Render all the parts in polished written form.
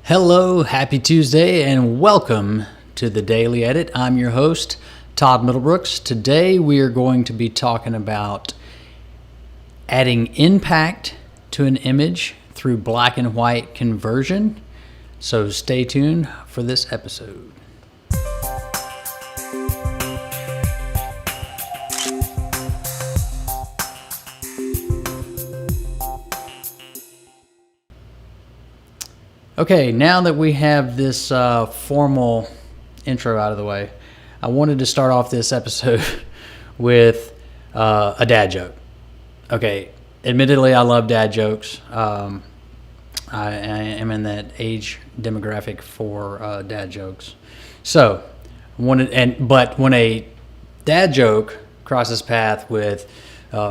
Hello, happy Tuesday, and welcome to the Daily Edit. I'm your host, Todd Middlebrooks. Today we are going to be talking about adding impact to an image through black and white conversion. So stay tuned for this episode. Okay, now that we have this formal intro out of the way, I wanted to start off this episode with a dad joke. Okay, admittedly, I love dad jokes. I am in that age demographic for dad jokes. So, but when a dad joke crosses path with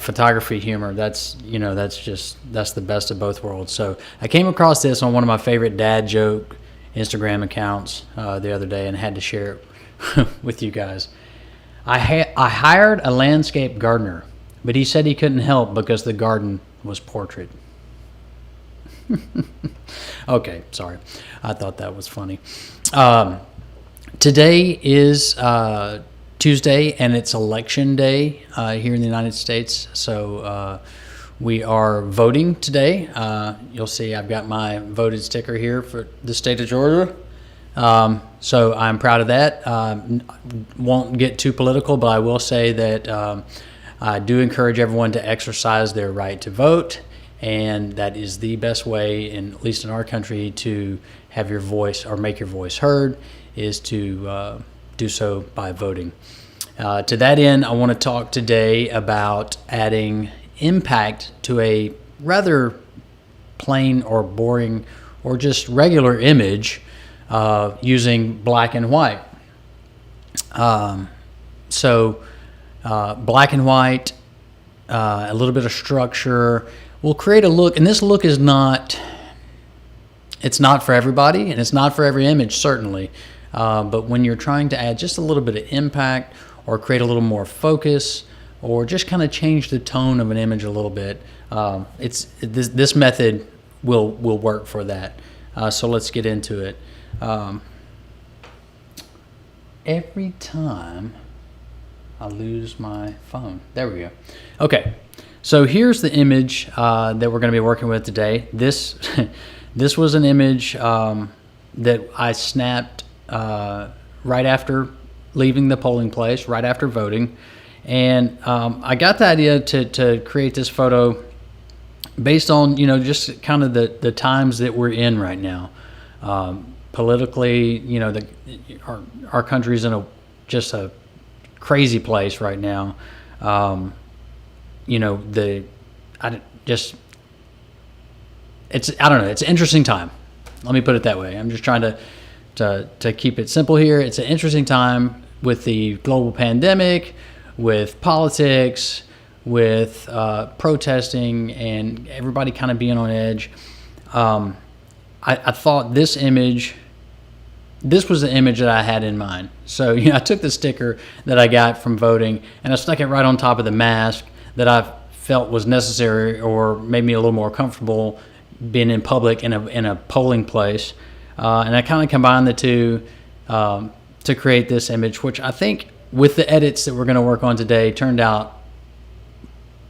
photography humor, that's the best of both worlds. So I came across this on one of my favorite dad joke Instagram accounts the other day and had to share it with you guys. I hired a landscape gardener, but he said he couldn't help because the garden was portrait. Okay, sorry. I thought that was funny. Today is Tuesday, and it's election day here in the United States. So we are voting today. You'll see I've got my voted sticker here for the state of Georgia. So I'm proud of that. Won't get too political, but I will say that I do encourage everyone to exercise their right to vote, and that is the best way, at least in our country, to have your voice or make your voice heard, is to do so by voting. To that end, I want to talk today about adding impact to a rather plain or boring or just regular image using black and white. So black and white, a little bit of structure will create a look, and this look is it's not for everybody, and it's not for every image, certainly. But when you're trying to add just a little bit of impact or create a little more focus or just kind of change the tone of an image a little bit, this method will work for that. So let's get into it. Every time I lose my phone. There we go. Okay, so here's the image that we're going to be working with today. This was an image that I snapped right after leaving the polling place, right after voting. And I got the idea to create this photo based on, just kind of the times that we're in right now. Politically, our country's in just a crazy place right now. It's an interesting time. Let me put it that way. I'm just trying to keep it simple here. It's an interesting time with the global pandemic, with politics, with protesting, and everybody kind of being on edge. I thought this was the image that I had in mind. So I took the sticker that I got from voting and I stuck it right on top of the mask that I felt was necessary or made me a little more comfortable being in public in a polling place. And I kind of combined the two to create this image, which I think with the edits that we're going to work on today turned out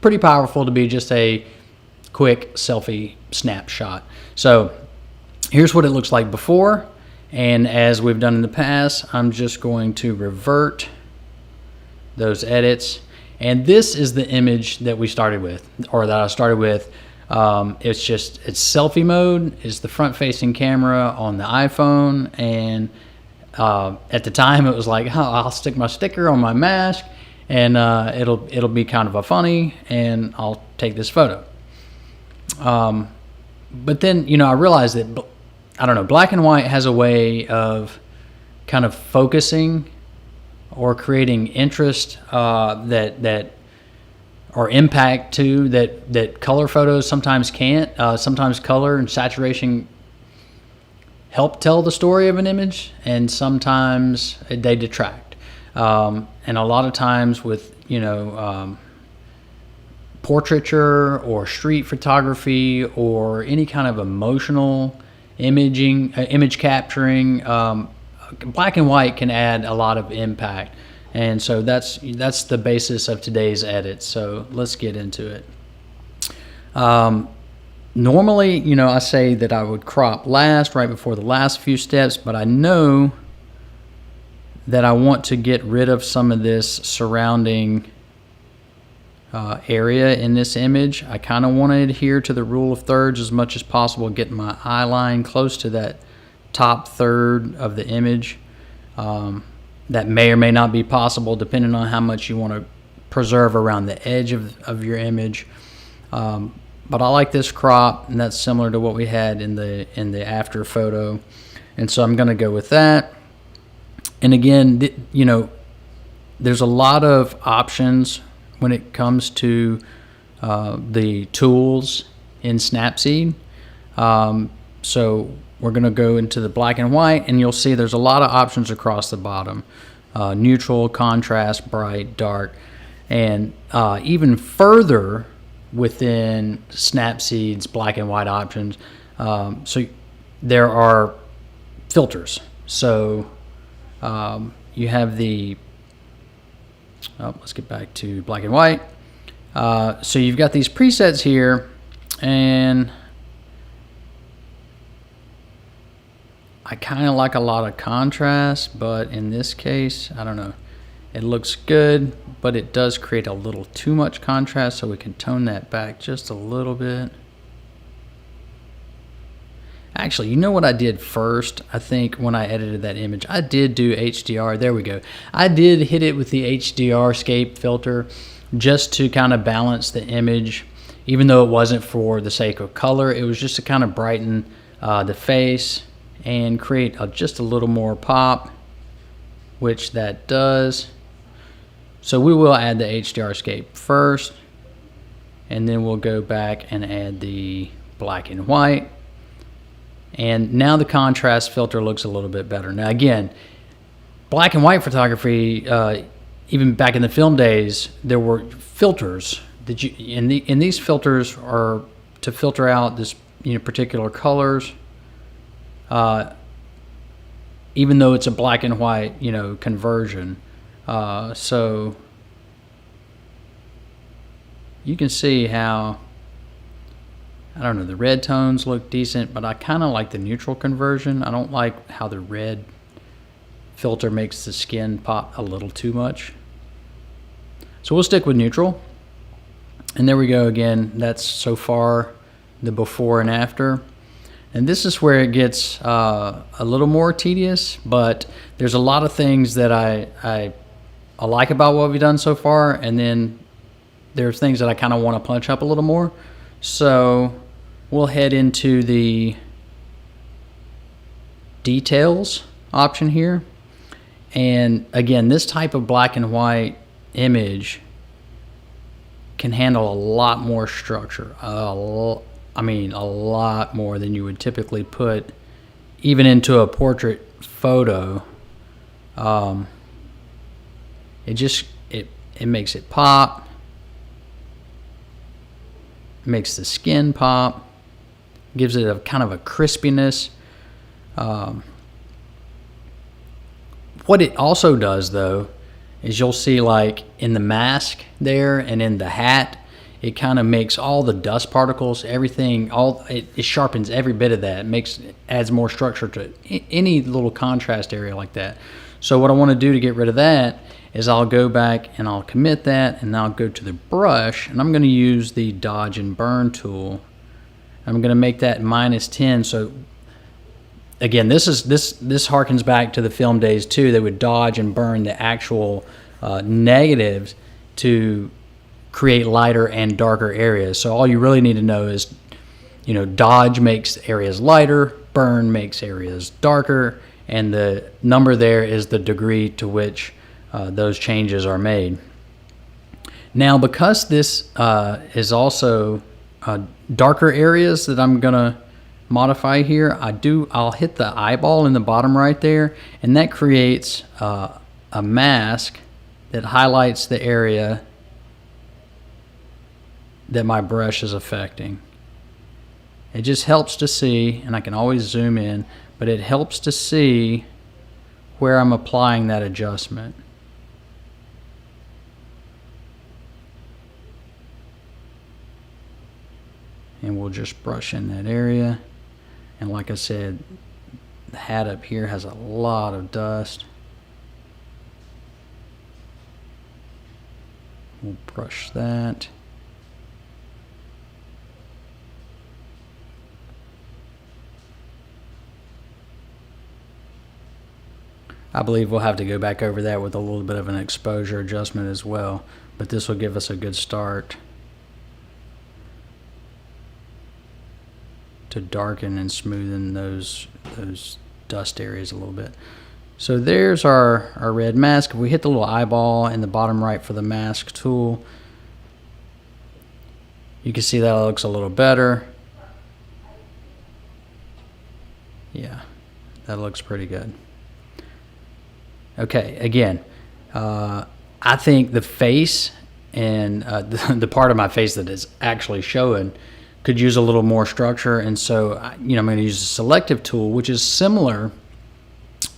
pretty powerful to be just a quick selfie snapshot. So here's what it looks like before, and as we've done in the past, I'm just going to revert those edits, and this is the image that we started with, or that I started with. It's selfie mode. It's the front-facing camera on the iPhone, and at the time it was like, I'll stick my sticker on my mask, and it'll be kind of a funny, and I'll take this photo. But then I realized that black and white has a way of kind of focusing or creating interest that or impact too that color photos sometimes can't. Sometimes color and saturation help tell the story of an image, and sometimes they detract. And a lot of times with portraiture or street photography or any kind of emotional image capturing. Black and white can add a lot of impact, and so that's the basis of today's edit. So let's get into it. Normally, I say that I would crop last, right before the last few steps, but I know that I want to get rid of some of this surrounding area in this image. I kind of want to adhere to the rule of thirds as much as possible, getting my eye line close to that top third of the image. That may or may not be possible depending on how much you want to preserve around the edge of your image. But I like this crop, and that's similar to what we had in the after photo, and so I'm going to go with that. And again, there's a lot of options when it comes to the tools in Snapseed. So we're going to go into the black and white, and you'll see there's a lot of options across the bottom: neutral, contrast, bright, dark, and even further within Snapseed's black and white options. So there are filters. So you have let's get back to black and white. So you've got these presets here, and I kind of like a lot of contrast, but in this case, I don't know. It looks good, but it does create a little too much contrast, so we can tone that back just a little bit. Actually, you know what I did first? I think when I edited that image, I did do HDR. There we go. I did hit it with the HDR scape filter just to kind of balance the image, even though it wasn't for the sake of color. It was just to kind of brighten the face and create just a little more pop, which that does. So we will add the HDR scape first, and then we'll go back and add the black and white. And now the contrast filter looks a little bit better. Now again, black and white photography, even back in the film days, there were filters that and these filters are to filter out this particular colors. Even though it's a black and white conversion. So you can see how, I don't know, the red tones look decent, but I kind of like the neutral conversion. I don't like how the red filter makes the skin pop a little too much. So we'll stick with neutral. And there we go again. That's so far the before and after. And this is where it gets a little more tedious, but there's a lot of things that I like about what we've done so far, and then there's things that I kind of want to punch up a little more. So we'll head into the details option here. And again, this type of black and white image can handle a lot more structure, a lot more than you would typically put even into a portrait photo. It makes it pop, makes the skin pop, gives it a kind of a crispiness. What it also does though is you'll see, like in the mask there and in the hat, it kind of makes all the dust particles, everything, it sharpens every bit of that. Adds more structure to any little contrast area like that. So what I want to do to get rid of that is I'll go back and I'll commit that, and I'll go to the brush, and I'm going to use the dodge and burn tool. I'm going to make that -10. So again, this harkens back to the film days too. They would dodge and burn the actual negatives to create lighter and darker areas. So all you really need to know is, dodge makes areas lighter, burn makes areas darker, and the number there is the degree to which those changes are made. Now, because this is also darker areas that I'm gonna modify here, I'll hit the eyeball in the bottom right there, and that creates a mask that highlights the area that my brush is affecting. It just helps to see, and I can always zoom in, but it helps to see where I'm applying that adjustment. And we'll just brush in that area. And like I said, the hat up here has a lot of dust. We'll brush that. I believe we'll have to go back over that with a little bit of an exposure adjustment as well, but this will give us a good start to darken and smoothen those dust areas a little bit. So there's our red mask. If we hit the little eyeball in the bottom right for the mask tool, you can see that looks a little better. Yeah, that looks pretty good. Okay, again, I think the face and the part of my face that is actually showing could use a little more structure, and so I'm going to use a selective tool, which is similar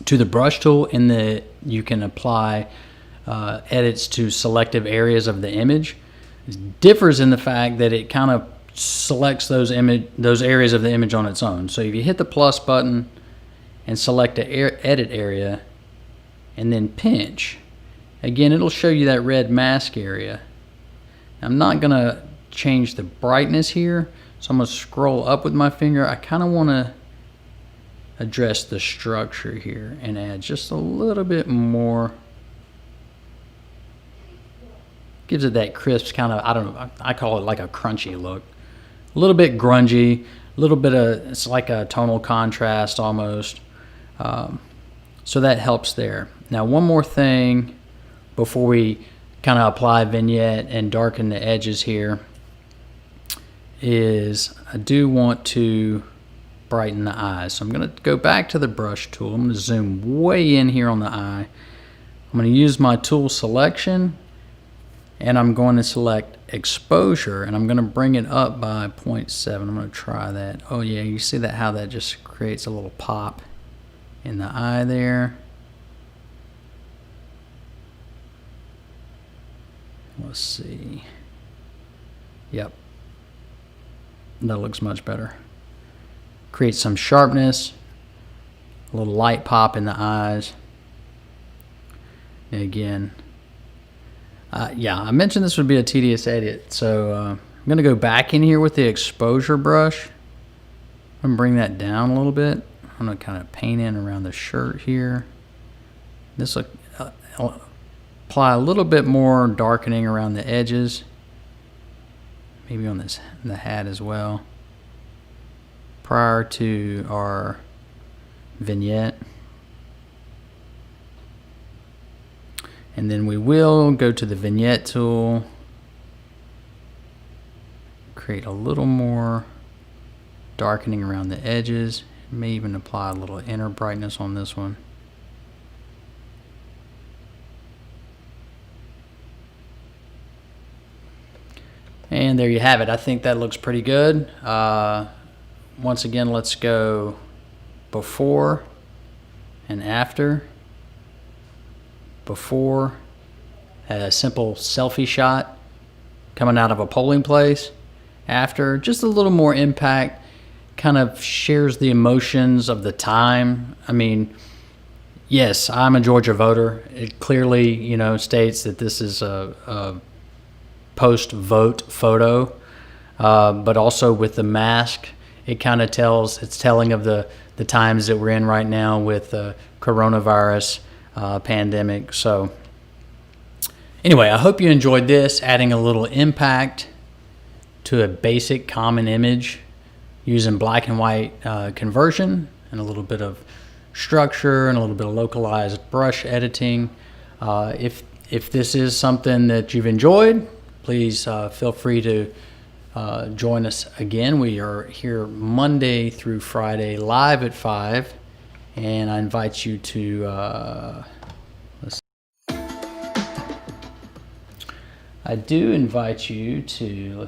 to the brush tool in that you can apply edits to selective areas of the image. It differs in the fact that it kind of selects those areas of the image on its own. So if you hit the plus button and select the edit area and then pinch, again, it'll show you that red mask area. I'm not going to change the brightness here, so I'm going to scroll up with my finger. I kind of want to address the structure here and add just a little bit more. Gives it that crisp kind of, I don't know, I call it like a crunchy look. A little bit grungy, a little bit of, it's like a tonal contrast almost. So that helps there. Now one more thing before we kind of apply vignette and darken the edges here is I do want to brighten the eyes. So I'm going to go back to the brush tool. I'm going to zoom way in here on the eye. I'm going to use my tool selection and I'm going to select exposure and I'm going to bring it up by 0.7. I'm going to try that. Oh yeah, you see that, how that just creates a little pop in the eye there. Let's see. Yep. That looks much better. Create some sharpness, a little light pop in the eyes. And again, yeah, I mentioned this would be a tedious edit, so I'm going to go back in here with the exposure brush. I'm going to bring that down a little bit. I'm going to kind of paint in around the shirt here. This will apply a little bit more darkening around the edges. Maybe on the hat as well. Prior to our vignette. And then we will go to the vignette tool. Create a little more darkening around the edges. May even apply a little inner brightness on this one. And there you have it. I think that looks pretty good. Once again, let's go before and after. Before, a simple selfie shot coming out of a polling place. After, just a little more impact, kind of shares the emotions of the time. I mean, yes, I'm a Georgia voter. It clearly, states that this is a post-vote photo, but also with the mask, it kind of it's telling of the times that we're in right now with the coronavirus pandemic. So anyway, I hope you enjoyed this, adding a little impact to a basic common image using black and white conversion and a little bit of structure and a little bit of localized brush editing. If this is something that you've enjoyed, please feel free to join us again. We are here Monday through Friday live at 5, and I invite you to let's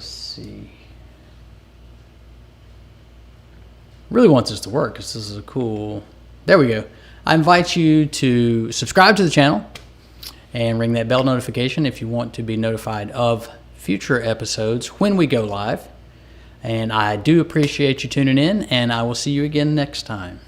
see. really want this to work because this is a cool. There we go. I invite you to subscribe to the channel and ring that bell notification if you want to be notified of future episodes when we go live. And I do appreciate you tuning in, and I will see you again next time.